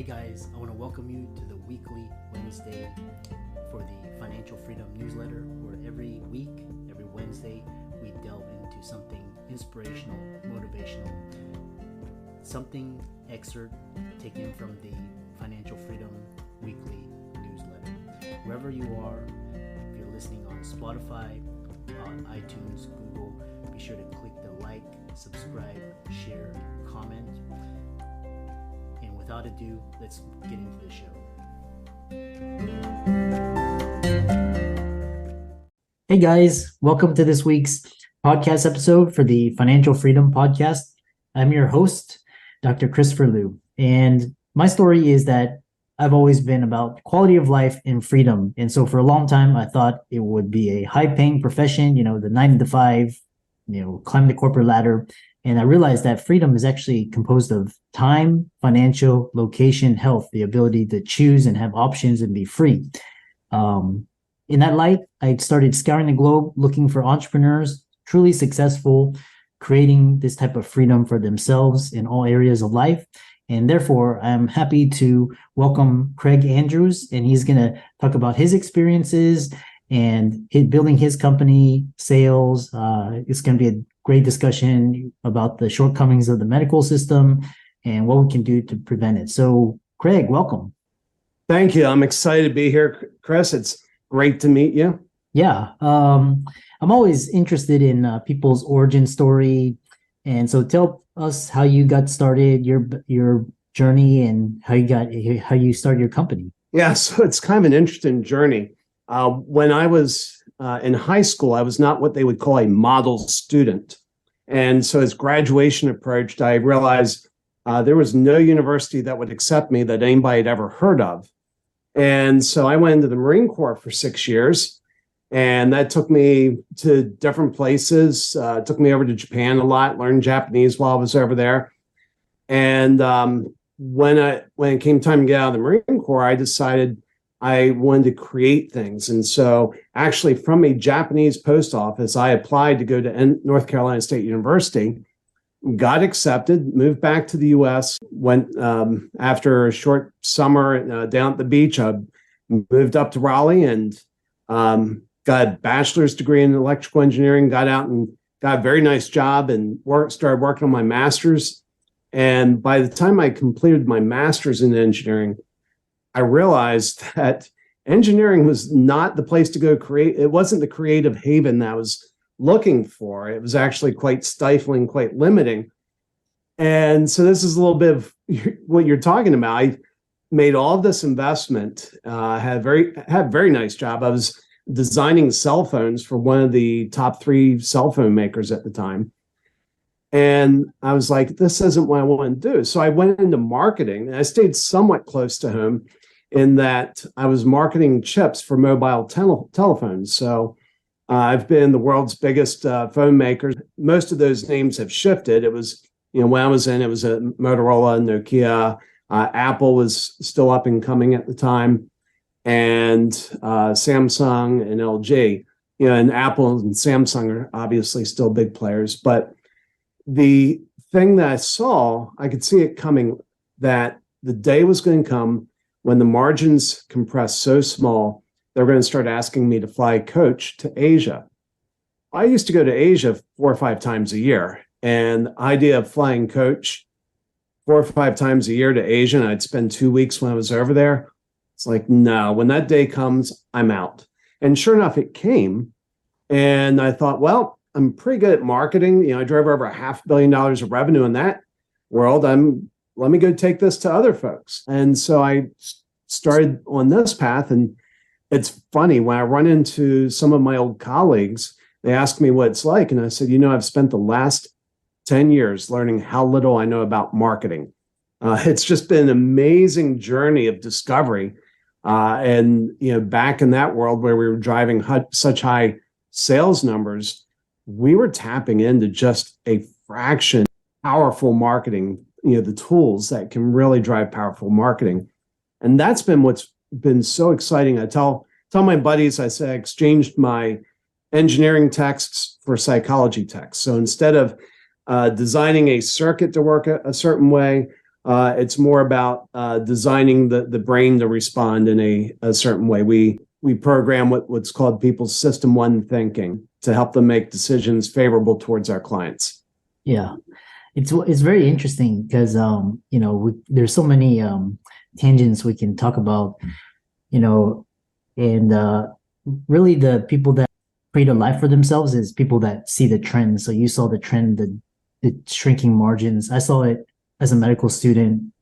Hey guys, I want to welcome you to the weekly Wednesday for the Financial Freedom newsletter, where every week, every Wednesday, we delve into something inspirational, motivational, something excerpt taken from the Financial Freedom weekly newsletter. Wherever you are, if you're listening on Spotify, on iTunes, Google, be sure to click the like, subscribe, share, comment. And without ado, let's get into the show. Hey guys, welcome to this week's podcast episode for the Financial Freedom Podcast. I'm your host, Dr. Christopher Liu. And my story is that I've always been about quality of life and freedom. And so for a long time, I thought it would be a high-paying profession, the 9 to 5, climb the corporate ladder. And I realized that freedom is actually composed of time, financial, location, health, the ability to choose and have options and be free. In that light, I started scouring the globe, looking for entrepreneurs, truly successful, creating this type of freedom for themselves in all areas of life. And therefore, I'm happy to welcome Craig Andrews, and he's going to talk about his experiences and building his company, sales. It's going to be a great discussion about the shortcomings of the medical system and what we can do to prevent it. So, Craig, welcome. Thank you. I'm excited to be here, Chris. It's great to meet you. Yeah. I'm always interested in people's origin story. And so tell us how you got started, your journey, and how you started your company. Yeah, so it's kind of an interesting journey. When I was in high school, I was not what they would call a model student. And so as graduation approached, I realized there was no university that would accept me that anybody had ever heard of. And so I went into the Marine Corps for 6 years, and that took me to different places. Took me over to Japan a lot, learned Japanese while I was over there. And when it came time to get out of the Marine Corps, I decided I wanted to create things. And so actually from a Japanese post office, I applied to go to North Carolina State University, got accepted, moved back to the US, went after a short summer down at the beach. I moved up to Raleigh and got a bachelor's degree in electrical engineering, got out and got a very nice job and started working on my master's. And by the time I completed my master's in engineering, I realized that engineering was not the place to go create. It wasn't the creative haven that I was looking for. It was actually quite stifling, quite limiting. And so this is a little bit of what you're talking about. I made all of this investment, had a very nice job. I was designing cell phones for one of the top 3 cell phone makers at the time. And I was like, this isn't what I want to do. So I went into marketing, and I stayed somewhat close to home in that I was marketing chips for mobile telephones. So I've been the world's biggest phone makers. Most of those names have shifted. It was, when I was in, it was a Motorola, Nokia, Apple was still up and coming at the time, and Samsung and LG. And Apple and Samsung are obviously still big players. But the thing that I saw, I could see it coming, that the day was going to come when the margins compress so small, they're going to start asking me to fly coach to Asia. I used to go to Asia 4 or 5 times a year, and the idea of flying coach 4 or 5 times a year to Asia, and I'd spend 2 weeks when I was over there. It's like, no, when that day comes, I'm out. And sure enough, it came. And I thought, well, I'm pretty good at marketing. I drove over $500 million of revenue in that world. Let me go take this to other folks. And so I started on this path. And it's funny, when I run into some of my old colleagues, they ask me what it's like. And I said, I've spent the last 10 years learning how little I know about marketing. It's just been an amazing journey of discovery. And, back in that world where we were driving such high sales numbers, we were tapping into just a fraction of powerful marketing, the tools that can really drive powerful marketing. And that's been what's been so exciting. I tell my buddies, I say I exchanged my engineering texts for psychology texts. So instead of designing a circuit to work a certain way, It's more about designing the brain to respond in a certain way. We program what's called people's system one thinking to help them make decisions favorable towards our clients. Yeah, it's very interesting because there's so many tangents we can talk about, and really the people that create a life for themselves is people that see the trend. So you saw the trend, the shrinking margins. I saw it as a medical student.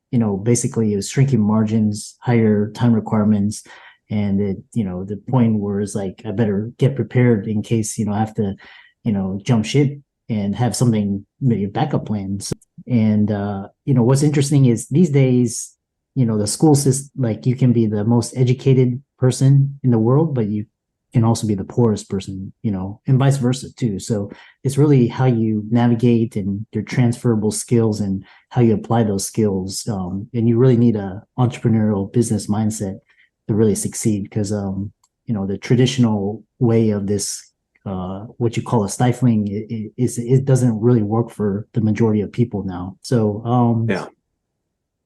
Basically it was shrinking margins, higher time requirements, and the point where it's like I better get prepared in case I have to jump ship and have something, maybe backup plans. And what's interesting is these days, the school system, like you can be the most educated person in the world, but you can also be the poorest person, and vice versa too. So it's really how you navigate and your transferable skills and how you apply those skills. And you really need a entrepreneurial business mindset to really succeed, because the traditional way of this, what you call a stifling, it doesn't really work for the majority of people now. So Yeah.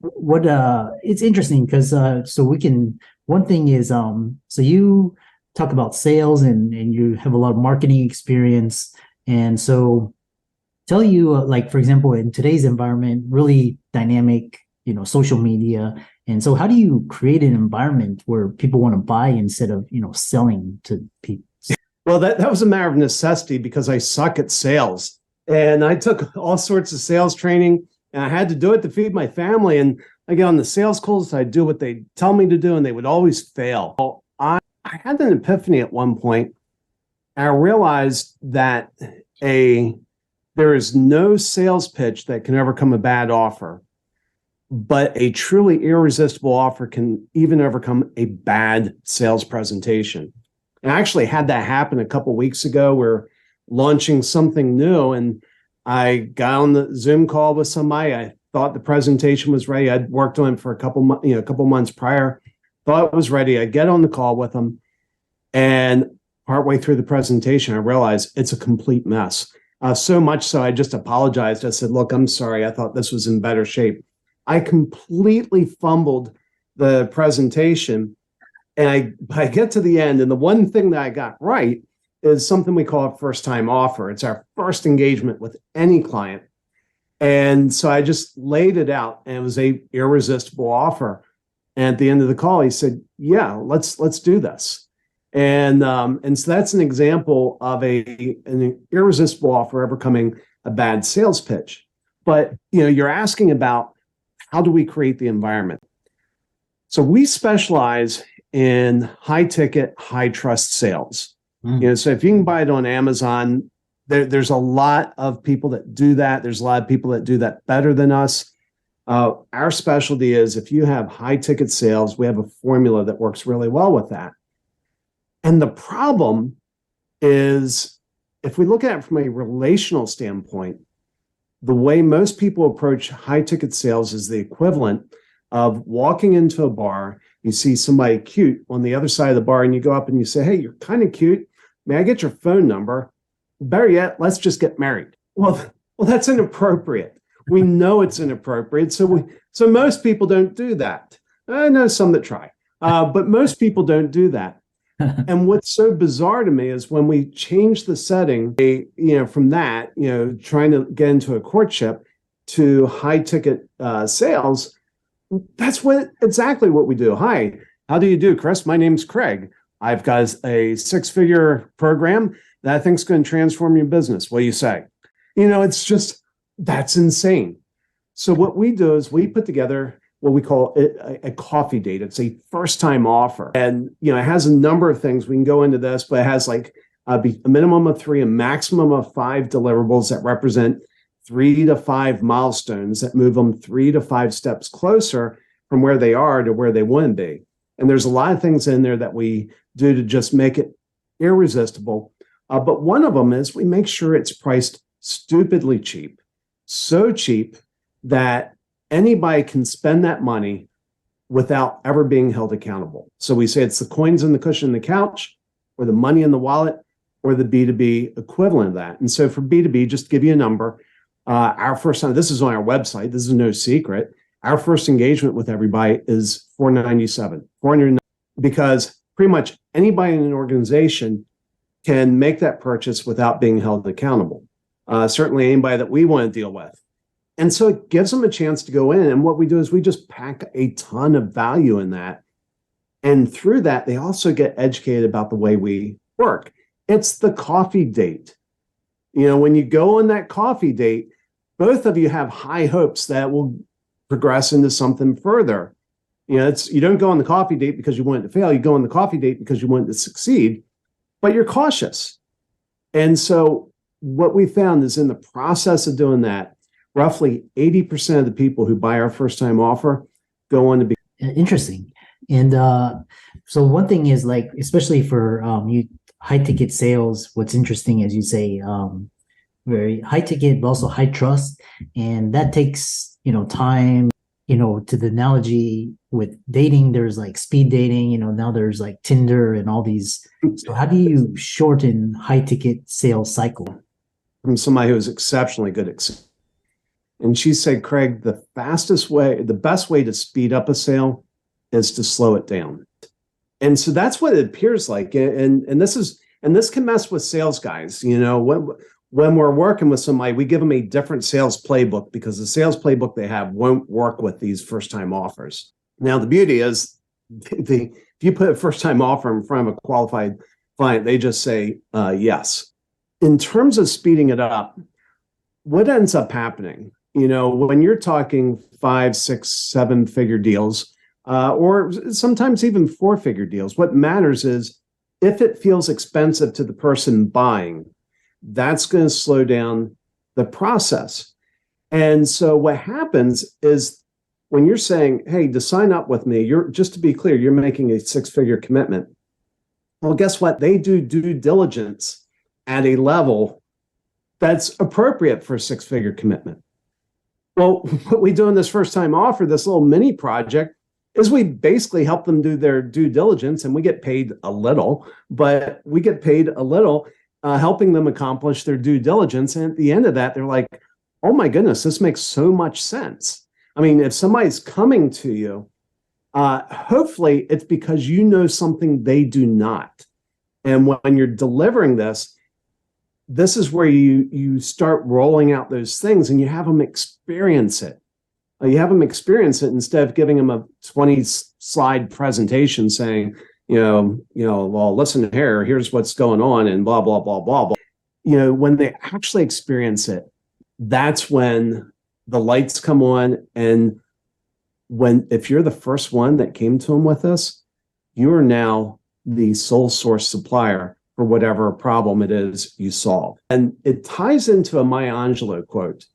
what it's interesting because so we can, one thing is so you talk about sales and you have a lot of marketing experience, and so tell you like, for example, in today's environment, really dynamic, social media. And so how do you create an environment where people want to buy instead of selling to people? Well, that was a matter of necessity because I suck at sales. And I took all sorts of sales training, and I had to do it to feed my family. And I get on the sales calls, I do what they tell me to do, and they would always fail. Well, I had an epiphany at one point. And I realized that there is no sales pitch that can overcome a bad offer, but a truly irresistible offer can even overcome a bad sales presentation. And I actually had that happen a couple of weeks ago. We're launching something new, and I got on the Zoom call with somebody. I thought the presentation was ready. I'd worked on it for a couple months prior. Thought it was ready. I get on the call with them, and partway through the presentation, I realized it's a complete mess. So much so, I just apologized. I said, "Look, I'm sorry. I thought this was in better shape." I completely fumbled the presentation. And I get to the end, and the one thing that I got right is something we call a first-time offer. It's our first engagement with any client. And so I just laid it out, and it was a irresistible offer. And at the end of the call, he said, "Yeah, let's do this." And so that's an example of an irresistible offer overcoming a bad sales pitch. But you're asking about how do we create the environment? So we specialize in high ticket, high trust sales. So if you can buy it on Amazon, there's a lot of people that do that. There's a lot of people that do that better than us. Our specialty is if you have high ticket sales, we have a formula that works really well with that. And the problem is, if we look at it from a relational standpoint, the way most people approach high ticket sales is the equivalent of walking into a bar. You see somebody cute on the other side of the bar, and you go up and you say, "Hey, you're kind of cute. May I get your phone number? Better yet, let's just get married." Well, that's inappropriate. We know it's inappropriate. So most people don't do that. I know some that try, but most people don't do that. And what's so bizarre to me is when we change the setting, from that, trying to get into a courtship to high ticket sales. That's exactly what we do. "Hi, how do you do, Chris? My name's Craig. I've got a 6-figure program that I think is going to transform your business. What do you say?" It's just, that's insane. So what we do is we put together what we call a coffee date. It's a first-time offer. And, it has a number of things. We can go into this, but it has like a minimum of 3, a maximum of 5 deliverables that represent 3 to 5 milestones that move them 3 to 5 steps closer from where they are to where they want to be. And there's a lot of things in there that we do to just make it irresistible. But one of them is we make sure it's priced stupidly cheap, so cheap that anybody can spend that money without ever being held accountable. So we say it's the coins in the cushion in the couch, or the money in the wallet, or the B2B equivalent of that. And so for B2B, just to give you a number, our first time, this is on our website, this is no secret. our first engagement with everybody is $497, because pretty much anybody in an organization can make that purchase without being held accountable. Certainly anybody that we want to deal with. And so it gives them a chance to go in. And what we do is we just pack a ton of value in that. And through that, they also get educated about the way we work. It's the coffee date. When you go on that coffee date, both of you have high hopes that will progress into something further. You don't go on the coffee date because you want it to fail. You go on the coffee date because you want it to succeed, but you're cautious. And so what we found is in the process of doing that, roughly 80% of the people who buy our first time offer go on to be. Interesting. And so one thing is, like, especially for you high ticket sales, what's interesting, as you say, very high ticket, but also high trust. And that takes, time, to the analogy with dating, there's like speed dating, now there's like Tinder and all these. So how do you shorten high ticket sales cycle? From somebody who is exceptionally good at. And she said, Craig, the best way to speed up a sale is to slow it down. And so that's what it appears like. And this can mess with sales guys. When we're working with somebody, we give them a different sales playbook because the sales playbook they have won't work with these first-time offers. Now, the beauty is if you put a first-time offer in front of a qualified client, they just say yes. In terms of speeding it up, what ends up happening, when you're talking 5, 6, 7-figure deals, or sometimes even 4-figure deals, what matters is if it feels expensive to the person buying, that's going to slow down the process. And so what happens is when you're saying, hey, to sign up with me, just to be clear, you're making a 6-figure commitment. Well, guess what? They do due diligence at a level that's appropriate for a 6-figure commitment. Well, what we do in this first time offer, this little mini project, is we basically help them do their due diligence, and we get paid a little, but we get paid a little helping them accomplish their due diligence. And at the end of that, they're like, oh my goodness, this makes so much sense. I mean, if somebody's coming to you, hopefully it's because you know something they do not. And when you're delivering this is where you start rolling out those things and you have them experience it. You have them experience it instead of giving them a 20-slide presentation saying, well, listen here, here's what's going on and blah, blah, blah, blah, blah. When they actually experience it, that's when the lights come on. And if you're the first one that came to them with this, you are now the sole source supplier for whatever problem it is you solve. And it ties into a Maya Angelou quote.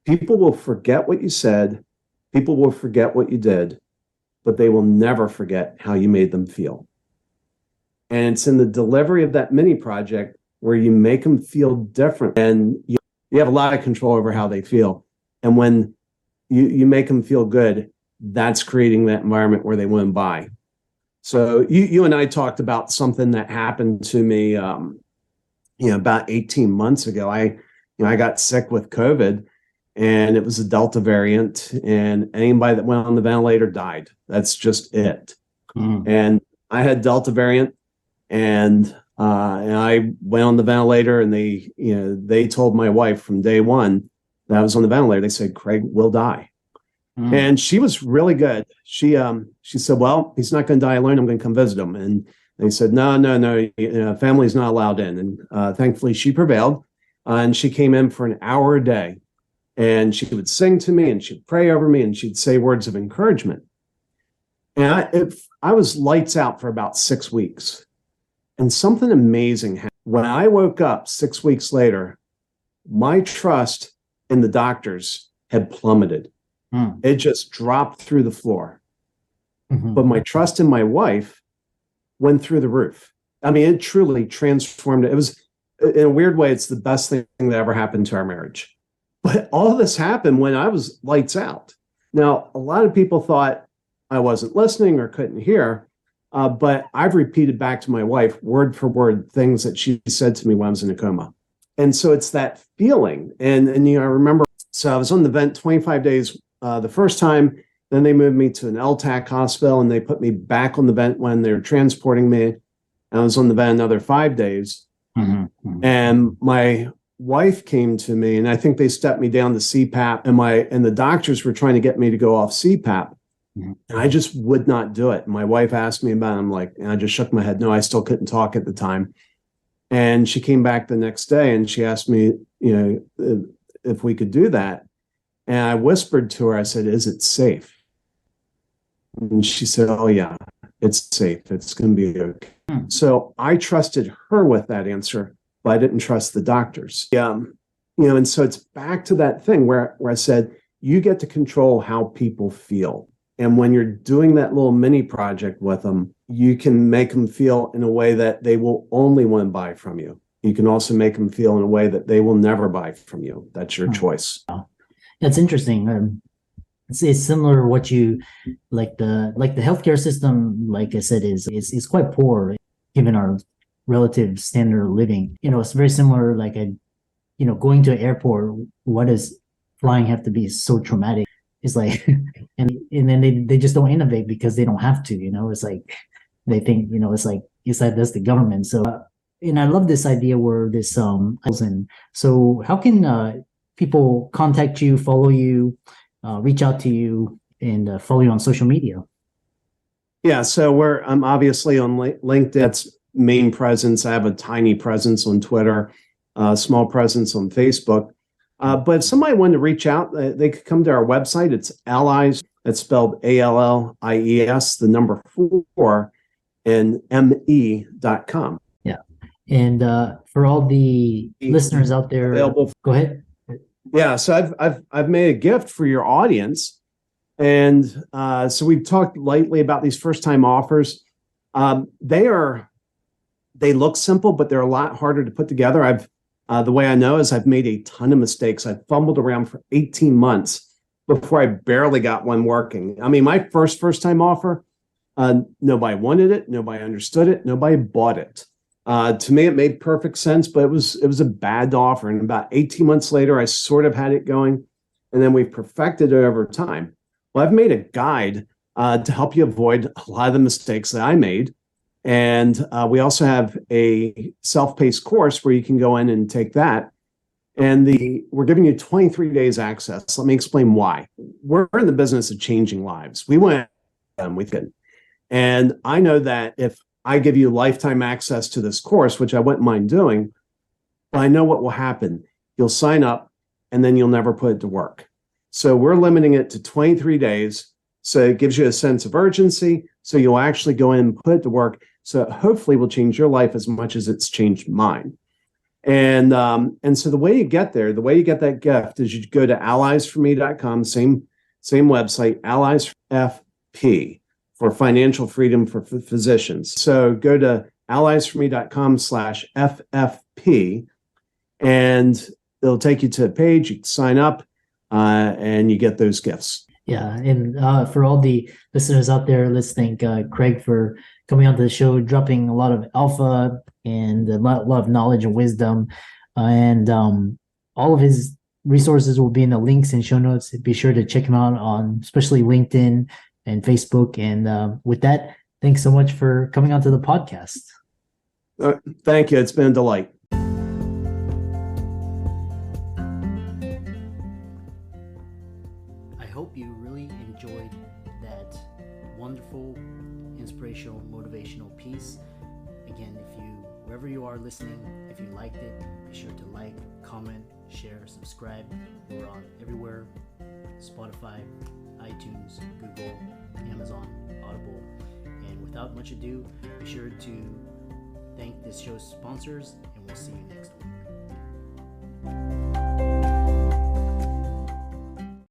People will forget what you said. People will forget what you did, but they will never forget how you made them feel. And it's in the delivery of that mini project where you make them feel different, and you have a lot of control over how they feel. And when you make them feel good, that's creating that environment where they want to buy. So you and I talked about something that happened to me, about 18 months ago. I got sick with COVID. And it was a Delta variant, and anybody that went on the ventilator died. That's just it. And I had Delta variant, and I went on the ventilator, and they told my wife from day one that I was on the ventilator. They said, Craig will die. And she was really good. She said, well, he's not going to die alone. I'm going to come visit him. And they said, no, family's not allowed in. And thankfully she prevailed, and she came in for an hour a day. And she would sing to me, and she'd pray over me, and she'd say words of encouragement. And I was lights out for about 6 weeks. And something amazing happened. When I woke up 6 weeks later, my trust in the doctors had plummeted. It just dropped through the floor. But my trust in my wife went through the roof. I mean, it truly transformed it. It was, in a weird way, it's the best thing that ever happened to our marriage. But all this happened when I was lights out. Now, a lot of people thought I wasn't listening or couldn't hear, but I've repeated back to my wife, word for word, things that she said to me when I was in a coma. And so it's that feeling. And I remember, so I was on the vent 25 days the first time. Then they moved me to an LTAC hospital, and they put me back on the vent when they were transporting me. I was on the vent another 5 days. And my wife came to me, and I think they stepped me down to CPAP, and the doctors were trying to get me to go off CPAP. And I just would not do it. My wife asked me about it. I'm like, and I just shook my head. No, I still couldn't talk at the time. And she came back the next day and she asked me, if we could do that. And I whispered to her, I said, is it safe? And she said, oh yeah, it's safe. It's going to be okay. So I trusted her with that answer, but I didn't trust the doctors. And so it's back to that thing where I said, you get to control how people feel. And when you're doing that little mini project with them, you can make them feel in a way that they will only want to buy from you. You can also make them feel in a way that they will never buy from you. That's your choice. That's interesting. It's similar to what you like the healthcare system, like I said, is quite poor given our relative standard of living. It's very similar. Like going to an airport. Why does flying have to be so traumatic? It's like, and then they just don't innovate because they don't have to. It's like they think it's like that's the government. So and I love this idea where this and so how can people contact you, follow you, reach out to you, and follow you on social media? Yeah, so I'm obviously on LinkedIn. That's main presence. I have a tiny presence on Twitter, small presence on Facebook. But if somebody wanted to reach out, they could come to our website. It's Allies. That's spelled ALLIES, the number 4, and ME.com. Yeah. And for all the listeners out there, go ahead. Yeah, so I've made a gift for your audience, and so we've talked lightly about these first-time offers. They look simple, but they're a lot harder to put together. The way I know is I've made a ton of mistakes. I fumbled around for 18 months before I barely got one working. I mean, my first-time offer, nobody wanted it, nobody understood it, nobody bought it. To me, it made perfect sense, but it was a bad offer. And about 18 months later, I sort of had it going, and then we've perfected it over time. Well, I've made a guide to help you avoid a lot of the mistakes that I made. And we also have a self-paced course where you can go in and take that. And we're giving you 23 days access. Let me explain why. We're in the business of changing lives. We went with it. And I know that if I give you lifetime access to this course, which I wouldn't mind doing, but I know what will happen. You'll sign up and then you'll never put it to work. So we're limiting it to 23 days. So it gives you a sense of urgency. So you'll actually go in and put it to work. So it hopefully will change your life as much as it's changed mine. And so the way you get there, the way you get that gift is you go to alliesforme.com, same website, Allies FP. For financial freedom for physicians. So go to alliesforme.com/FFP, and it'll take you to a page. You can sign up, and you get those gifts. Yeah, and for all the listeners out there, let's thank Craig for coming onto the show, dropping a lot of alpha and a lot of knowledge and wisdom. And all of his resources will be in the links and show notes. Be sure to check him out on especially LinkedIn and Facebook. And with that, thanks so much for coming onto the podcast. Thank you. It's been a delight. I hope you really enjoyed that wonderful, inspirational, motivational piece. Again, wherever you are listening, if you liked it, be sure to like, comment, share, subscribe. We're on everywhere: Spotify, iTunes, Google, Amazon, Audible. And without much ado, be sure to thank this show's sponsors, and we'll see you next week.